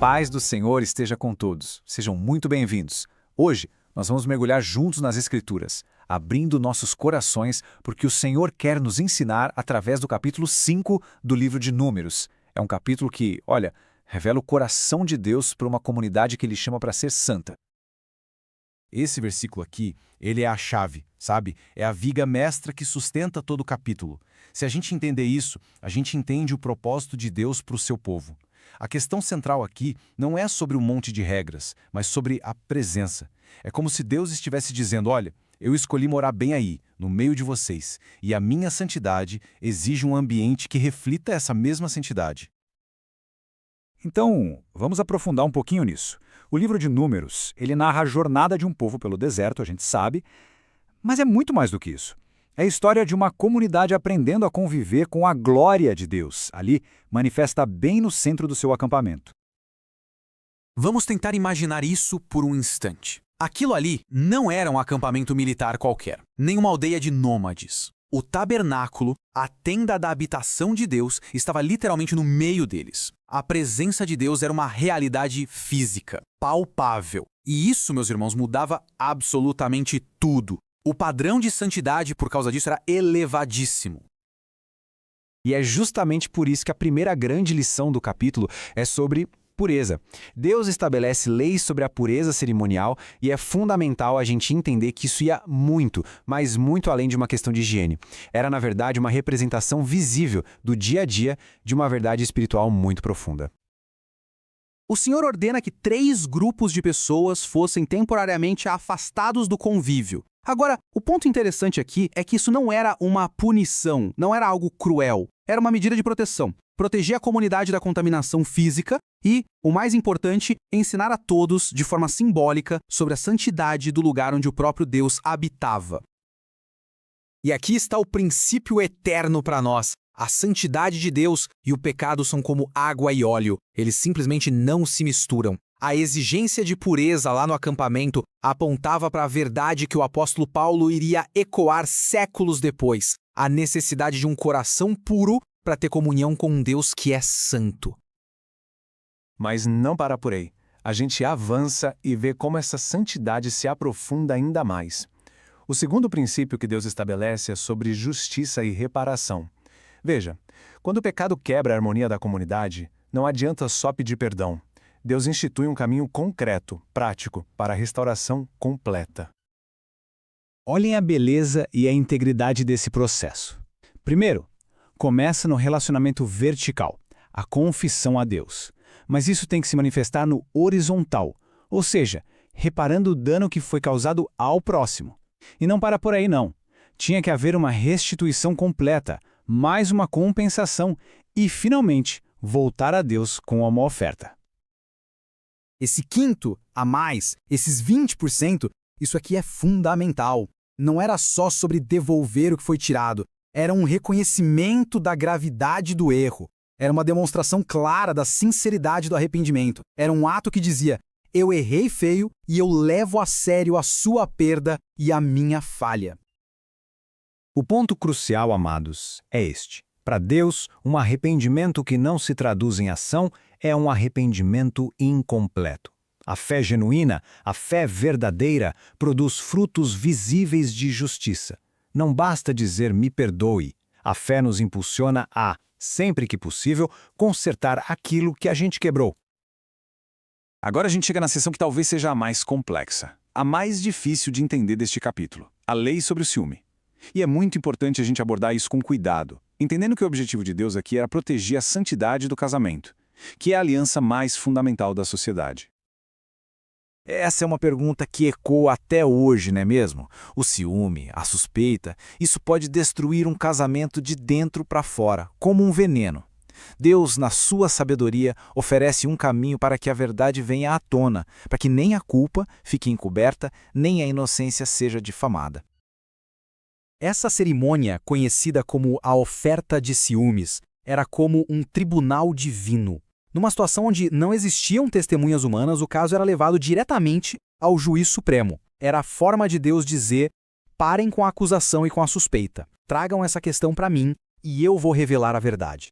paz do Senhor esteja com todos. Sejam muito bem-vindos. Hoje, nós vamos mergulhar juntos nas Escrituras, abrindo nossos corações, porque o Senhor quer nos ensinar através do capítulo 5 do livro de Números. É um capítulo que, olha, revela o coração de Deus para uma comunidade que Ele chama para ser santa. Esse versículo aqui, ele é a chave, sabe? É a viga mestra que sustenta todo o capítulo. Se a gente entender isso, a gente entende o propósito de Deus para o seu povo. A questão central aqui não é sobre um monte de regras, mas sobre a presença. É como se Deus estivesse dizendo, olha, eu escolhi morar bem aí, no meio de vocês, e a minha santidade exige um ambiente que reflita essa mesma santidade. Então, vamos aprofundar um pouquinho nisso. O livro de Números, ele narra a jornada de um povo pelo deserto, a gente sabe, mas é muito mais do que isso. É a história de uma comunidade aprendendo a conviver com a glória de Deus, ali manifesta bem no centro do seu acampamento. Vamos tentar imaginar isso por um instante. Aquilo ali não era um acampamento militar qualquer, nem uma aldeia de nômades. O tabernáculo, a tenda da habitação de Deus, estava literalmente no meio deles. A presença de Deus era uma realidade física, palpável. E isso, meus irmãos, mudava absolutamente tudo. O padrão de santidade, por causa disso, era elevadíssimo. E é justamente por isso que a primeira grande lição do capítulo é sobre pureza. Deus estabelece leis sobre a pureza cerimonial e é fundamental a gente entender que isso ia muito, mas muito além de uma questão de higiene. Era, na verdade, uma representação visível do dia a dia de uma verdade espiritual muito profunda. O Senhor ordena que 3 grupos de pessoas fossem temporariamente afastados do convívio. Agora, o ponto interessante aqui é que isso não era uma punição, não era algo cruel. Era uma medida de proteção. Proteger a comunidade da contaminação física e, o mais importante, ensinar a todos, de forma simbólica, sobre a santidade do lugar onde o próprio Deus habitava. E aqui está o princípio eterno para nós. A santidade de Deus e o pecado são como água e óleo. Eles simplesmente não se misturam. A exigência de pureza lá no acampamento apontava para a verdade que o apóstolo Paulo iria ecoar séculos depois. A necessidade de um coração puro para ter comunhão com um Deus que é santo. Mas não para por aí. A gente avança e vê como essa santidade se aprofunda ainda mais. O segundo princípio que Deus estabelece é sobre justiça e reparação. Veja, quando o pecado quebra a harmonia da comunidade, não adianta só pedir perdão. Deus institui um caminho concreto, prático, para a restauração completa. Olhem a beleza e a integridade desse processo. Primeiro, começa no relacionamento vertical, a confissão a Deus. Mas isso tem que se manifestar no horizontal, ou seja, reparando o dano que foi causado ao próximo. E não para por aí não. Tinha que haver uma restituição completa, mais uma compensação e, finalmente, voltar a Deus com uma oferta. Esse quinto a mais, esses 20%, isso aqui é fundamental. Não era só sobre devolver o que foi tirado, era um reconhecimento da gravidade do erro. Era uma demonstração clara da sinceridade do arrependimento. Era um ato que dizia, eu errei feio e eu levo a sério a sua perda e a minha falha. O ponto crucial, amados, é este. Para Deus, um arrependimento que não se traduz em ação é um arrependimento incompleto. A fé genuína, a fé verdadeira, produz frutos visíveis de justiça. Não basta dizer me perdoe. A fé nos impulsiona a, sempre que possível, consertar aquilo que a gente quebrou. Agora a gente chega na seção que talvez seja a mais complexa, a mais difícil de entender deste capítulo, a lei sobre o ciúme. E é muito importante a gente abordar isso com cuidado, entendendo que o objetivo de Deus aqui era proteger a santidade do casamento, que é a aliança mais fundamental da sociedade. Essa é uma pergunta que ecoa até hoje, não é mesmo? O ciúme, a suspeita, isso pode destruir um casamento de dentro para fora, como um veneno. Deus, na sua sabedoria, oferece um caminho para que a verdade venha à tona, para que nem a culpa fique encoberta, nem a inocência seja difamada. Essa cerimônia, conhecida como a oferta de ciúmes, era como um tribunal divino. Numa situação onde não existiam testemunhas humanas, o caso era levado diretamente ao juiz supremo. Era a forma de Deus dizer, parem com a acusação e com a suspeita. Tragam essa questão para mim e eu vou revelar a verdade.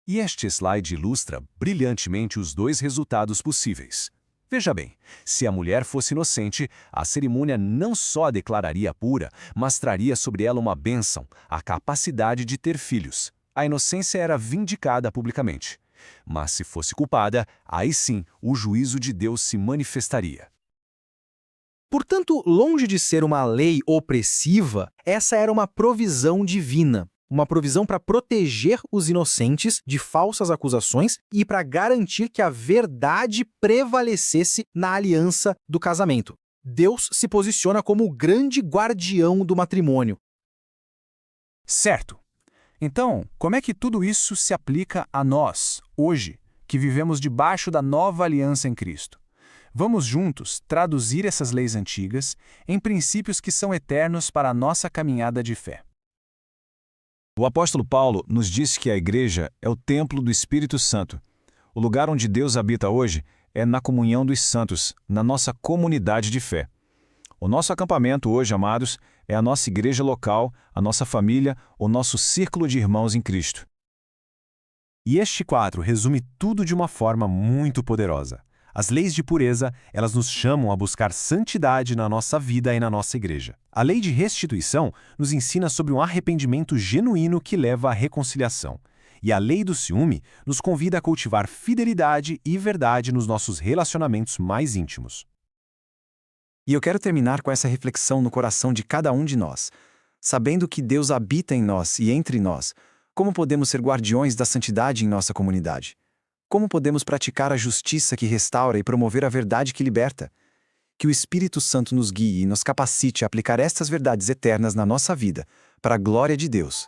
E este slide ilustra brilhantemente os dois resultados possíveis. Veja bem, se a mulher fosse inocente, a cerimônia não só a declararia pura, mas traria sobre ela uma bênção, a capacidade de ter filhos. A inocência era vindicada publicamente. Mas se fosse culpada, aí sim o juízo de Deus se manifestaria. Portanto, longe de ser uma lei opressiva, essa era uma provisão divina. Uma provisão para proteger os inocentes de falsas acusações e para garantir que a verdade prevalecesse na aliança do casamento. Deus se posiciona como o grande guardião do matrimônio. Certo. Então, como é que tudo isso se aplica a nós, hoje, que vivemos debaixo da nova aliança em Cristo? Vamos juntos traduzir essas leis antigas em princípios que são eternos para a nossa caminhada de fé. O apóstolo Paulo nos disse que a igreja é o templo do Espírito Santo. O lugar onde Deus habita hoje é na comunhão dos santos, na nossa comunidade de fé. O nosso acampamento hoje, amados, é a nossa igreja local, a nossa família, o nosso círculo de irmãos em Cristo. E este quadro resume tudo de uma forma muito poderosa. As leis de pureza, elas nos chamam a buscar santidade na nossa vida e na nossa igreja. A lei de restituição nos ensina sobre um arrependimento genuíno que leva à reconciliação. E a lei do ciúme nos convida a cultivar fidelidade e verdade nos nossos relacionamentos mais íntimos. E eu quero terminar com essa reflexão no coração de cada um de nós. Sabendo que Deus habita em nós e entre nós, como podemos ser guardiões da santidade em nossa comunidade? Como podemos praticar a justiça que restaura e promover a verdade que liberta? Que o Espírito Santo nos guie e nos capacite a aplicar estas verdades eternas na nossa vida, para a glória de Deus.